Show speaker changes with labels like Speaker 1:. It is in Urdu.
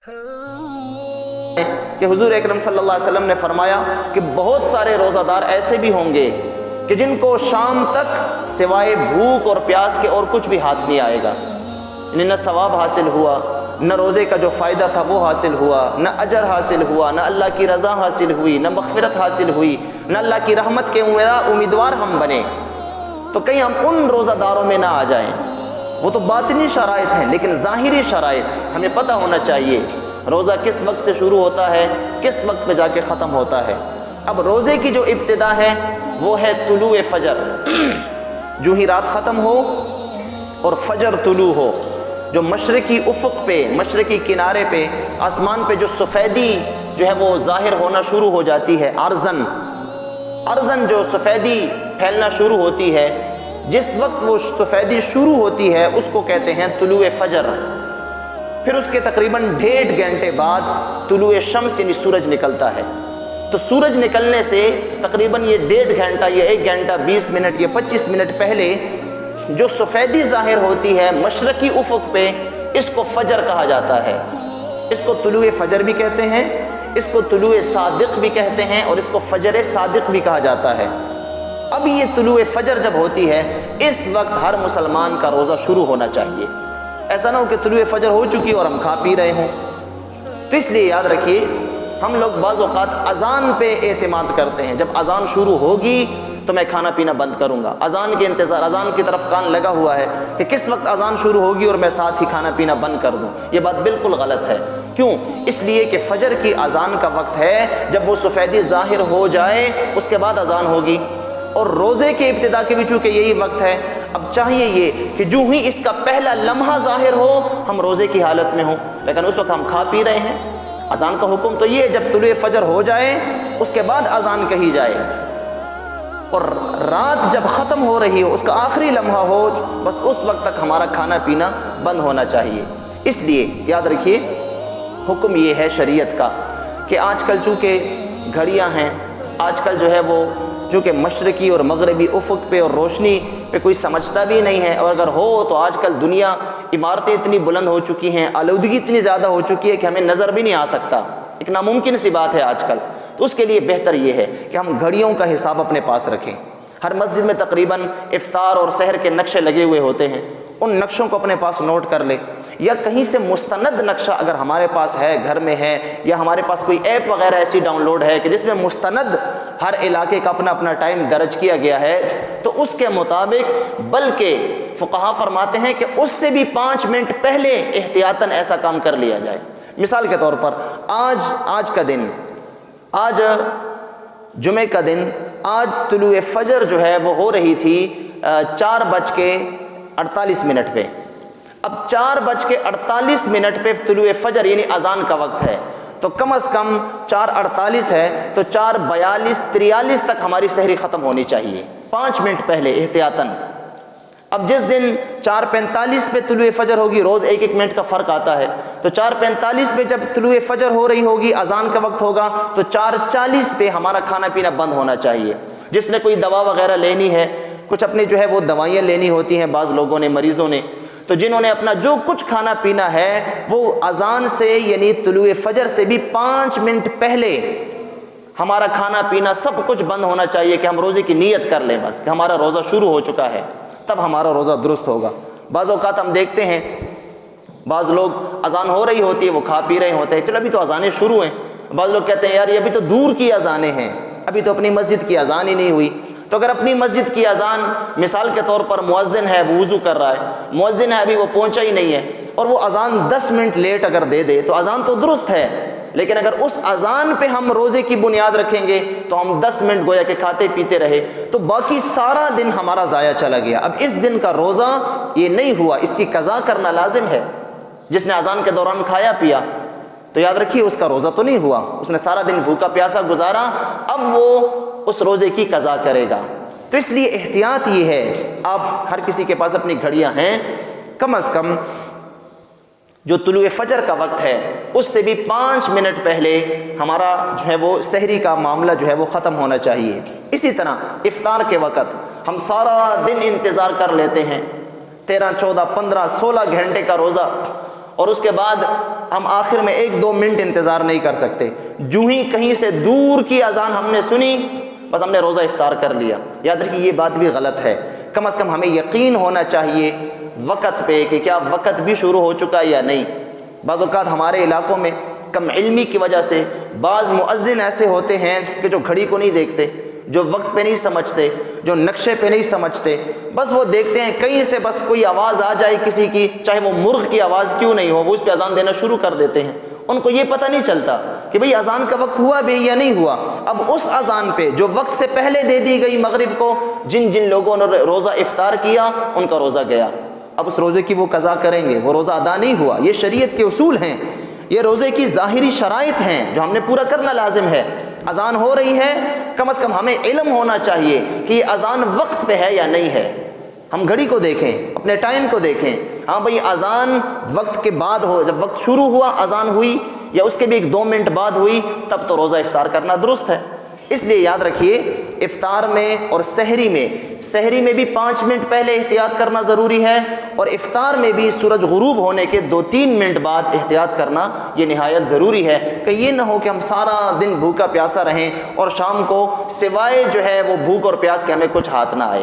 Speaker 1: کہ حضور اکرم صلی اللہ علیہ وسلم نے فرمایا کہ بہت سارے روزہ دار ایسے بھی ہوں گے کہ جن کو شام تک سوائے بھوک اور پیاس کے اور کچھ بھی ہاتھ نہیں آئے گا، یعنی نہ ثواب حاصل ہوا، نہ روزے کا جو فائدہ تھا وہ حاصل ہوا، نہ اجر حاصل ہوا، نہ اللہ کی رضا حاصل ہوئی، نہ مغفرت حاصل ہوئی، نہ اللہ کی رحمت کے امیدوار ہم بنے۔ تو کہیں ہم ان روزہ داروں میں نہ آ جائیں۔ وہ تو باطنی شرائط ہیں، لیکن ظاہری شرائط ہمیں پتہ ہونا چاہیے روزہ کس وقت سے شروع ہوتا ہے، کس وقت پہ جا کے ختم ہوتا ہے۔ اب روزے کی جو ابتدا ہے وہ ہے طلوع فجر، جو ہی رات ختم ہو اور فجر طلوع ہو، جو مشرقی افق پہ، مشرقی کنارے پہ، آسمان پہ جو سفیدی جو ہے وہ ظاہر ہونا شروع ہو جاتی ہے، ارزن جو سفیدی پھیلنا شروع ہوتی ہے، جس وقت وہ سفیدی شروع ہوتی ہے اس کو کہتے ہیں طلوع فجر۔ پھر اس کے تقریباً 1.5 گھنٹے بعد طلوع شمس یعنی سورج نکلتا ہے۔ تو سورج نکلنے سے تقریباً یہ 1.5 گھنٹہ یا 1 گھنٹہ 20 منٹ یا 25 منٹ پہلے جو سفیدی ظاہر ہوتی ہے مشرقی افق پہ، اس کو فجر کہا جاتا ہے۔ اس کو طلوع فجر بھی کہتے ہیں، اس کو طلوع صادق بھی کہتے ہیں، اور اس کو فجر صادق بھی کہا جاتا ہے۔ اب یہ طلوع فجر جب ہوتی ہے، اس وقت ہر مسلمان کا روزہ شروع ہونا چاہیے۔ ایسا نہ ہو کہ طلوع فجر ہو چکی اور ہم کھا پی رہے ہوں۔ تو اس لیے یاد رکھیے، ہم لوگ بعض اوقات اذان پہ اعتماد کرتے ہیں، جب اذان شروع ہوگی تو میں کھانا پینا بند کروں گا، اذان کے انتظار، اذان کی طرف کان لگا ہوا ہے کہ کس وقت اذان شروع ہوگی اور میں ساتھ ہی کھانا پینا بند کر دوں۔ یہ بات بالکل غلط ہے۔ کیوں؟ اس لیے کہ فجر کی اذان کا وقت ہے، جب وہ سفیدی ظاہر ہو جائے اس کے بعد اذان ہوگی، اور روزے کے ابتدا کے بھی چونکہ یہی وقت ہے۔ اب چاہیے یہ کہ جو ہی اس کا پہلا لمحہ ظاہر ہو ہم روزے کی حالت میں ہوں، لیکن اس وقت ہم کھا پی رہے ہیں۔ اذان کا حکم تو یہ ہے جب طلوع فجر ہو جائے اس کے بعد اذان کہی جائے، اور رات جب ختم ہو رہی ہو، اس کا آخری لمحہ ہو، بس اس وقت تک ہمارا کھانا پینا بند ہونا چاہیے۔ اس لیے یاد رکھیے حکم یہ ہے شریعت کا کہ آج کل چونکہ گھڑیاں ہیں، آج کل جو ہے وہ چونکہ مشرقی اور مغربی افق پہ اور روشنی پہ کوئی سمجھتا بھی نہیں ہے، اور اگر ہو تو آج کل دنیا عمارتیں اتنی بلند ہو چکی ہیں، آلودگی اتنی زیادہ ہو چکی ہے کہ ہمیں نظر بھی نہیں آ سکتا، ایک ناممکن سی بات ہے آج کل۔ تو اس کے لیے بہتر یہ ہے کہ ہم گھڑیوں کا حساب اپنے پاس رکھیں۔ ہر مسجد میں تقریباً افطار اور سحر کے نقشے لگے ہوئے ہوتے ہیں، ان نقشوں کو اپنے پاس نوٹ کر لیں، یا کہیں سے مستند نقشہ اگر ہمارے پاس ہے، گھر میں ہے، یا ہمارے پاس کوئی ایپ وغیرہ ایسی ڈاؤن لوڈ ہے کہ جس میں مستند ہر علاقے کا اپنا اپنا ٹائم درج کیا گیا ہے، تو اس کے مطابق، بلکہ فقہا فرماتے ہیں کہ اس سے بھی 5 منٹ پہلے احتیاطاً ایسا کام کر لیا جائے۔ مثال کے طور پر آج کا دن، آج جمعے کا دن، آج طلوع فجر جو ہے وہ ہو رہی تھی 4:48 پہ۔ اب 4:48 پہ طلوع فجر یعنی اذان کا وقت ہے، تو کم از کم 4:48 ہے تو 4:42-43 تک ہماری سحری ختم ہونی چاہیے، 5 منٹ پہلے احتیاطاً۔ اب جس دن 4:45 پہ طلوع فجر ہوگی، روز 1 منٹ کا فرق آتا ہے، تو 4:45 پہ جب طلوع فجر ہو رہی ہوگی، اذان کا وقت ہوگا، تو 4:40 پہ ہمارا کھانا پینا بند ہونا چاہیے۔ جس نے کوئی دوا وغیرہ لینی ہے، کچھ اپنی جو ہے وہ دوائیاں لینی ہوتی ہیں بعض لوگوں نے، مریضوں نے، تو جنہوں نے اپنا جو کچھ کھانا پینا ہے وہ اذان سے یعنی طلوع فجر سے بھی 5 منٹ پہلے ہمارا کھانا پینا سب کچھ بند ہونا چاہیے، کہ ہم روزے کی نیت کر لیں بس کہ ہمارا روزہ شروع ہو چکا ہے، تب ہمارا روزہ درست ہوگا۔ بعض اوقات ہم دیکھتے ہیں بعض لوگ اذان ہو رہی ہوتی ہے وہ کھا پی رہے ہوتے ہیں، چلو ابھی تو اذانیں شروع ہیں، بعض لوگ کہتے ہیں یار یہ ابھی تو دور کی اذانیں ہیں، ابھی تو اپنی مسجد کی اذان ہی نہیں ہوئی۔ تو اگر اپنی مسجد کی اذان، مثال کے طور پر مؤذن ہے وہ وضو کر رہا ہے، مؤذن ہے ابھی وہ پہنچا ہی نہیں ہے، اور وہ اذان 10 منٹ لیٹ اگر دے دے تو اذان تو درست ہے، لیکن اگر اس اذان پہ ہم روزے کی بنیاد رکھیں گے تو ہم 10 منٹ گویا کہ کھاتے پیتے رہے، تو باقی سارا دن ہمارا ضائع چلا گیا۔ اب اس دن کا روزہ یہ نہیں ہوا، اس کی قضا کرنا لازم ہے۔ جس نے اذان کے دوران کھایا پیا تو یاد رکھیے اس کا روزہ تو نہیں ہوا، اس نے سارا دن بھوکا پیاسا گزارا، اب وہ اس روزے کی قضا کرے گا۔ تو اس لیے احتیاط یہ ہے، آپ ہر کسی کے پاس اپنی گھڑیاں ہیں، کم از کم جو طلوع فجر کا وقت ہے اس سے بھی 5 منٹ پہلے ہمارا جو ہے وہ سحری کا معاملہ جو ہے وہ ختم ہونا چاہیے۔ اسی طرح افطار کے وقت ہم سارا دن انتظار کر لیتے ہیں، 13، 14، 15، 16 گھنٹے کا روزہ، اور اس کے بعد ہم آخر میں 1-2 منٹ انتظار نہیں کر سکتے، جو ہی کہیں سے دور کی اذان ہم نے سنی بس ہم نے روزہ افطار کر لیا۔ یاد رکھیے یہ بات بھی غلط ہے، کم از کم ہمیں یقین ہونا چاہیے وقت پہ کہ کیا وقت بھی شروع ہو چکا یا نہیں۔ بعض اوقات ہمارے علاقوں میں کم علمی کی وجہ سے بعض مؤذن ایسے ہوتے ہیں کہ جو گھڑی کو نہیں دیکھتے، جو وقت پہ نہیں سمجھتے، جو نقشے پہ نہیں سمجھتے، بس وہ دیکھتے ہیں کہیں سے بس کوئی آواز آ جائے کسی کی، چاہے وہ مرغ کی آواز کیوں نہیں ہو، وہ اس پہ اذان دینا شروع کر دیتے ہیں۔ ان کو یہ پتہ نہیں چلتا کہ بھئی اذان کا وقت ہوا بھی یا نہیں ہوا۔ اب اس اذان پہ جو وقت سے پہلے دے دی گئی مغرب کو، جن جن لوگوں نے روزہ افطار کیا ان کا روزہ گیا، اب اس روزے کی وہ قضا کریں گے، وہ روزہ ادا نہیں ہوا۔ یہ شریعت کے اصول ہیں، یہ روزے کی ظاہری شرائط ہیں جو ہم نے پورا کرنا لازم ہے۔ اذان ہو رہی ہے، کم از کم ہمیں علم ہونا چاہیے کہ یہ اذان وقت پہ ہے یا نہیں ہے۔ ہم گھڑی کو دیکھیں، اپنے ٹائم کو دیکھیں، ہاں بھئی اذان وقت کے بعد ہو، جب وقت شروع ہوا اذان ہوئی یا اس کے بھی 1-2 منٹ بعد ہوئی تب تو روزہ افطار کرنا درست ہے۔ اس لیے یاد رکھیے افطار میں اور سحری میں بھی 5 منٹ پہلے احتیاط کرنا ضروری ہے، اور افطار میں بھی سورج غروب ہونے کے 2-3 منٹ بعد احتیاط کرنا یہ نہایت ضروری ہے، کہ یہ نہ ہو کہ ہم سارا دن بھوکا پیاسا رہیں اور شام کو سوائے جو ہے وہ بھوک اور پیاس کے ہمیں کچھ ہاتھ نہ آئے۔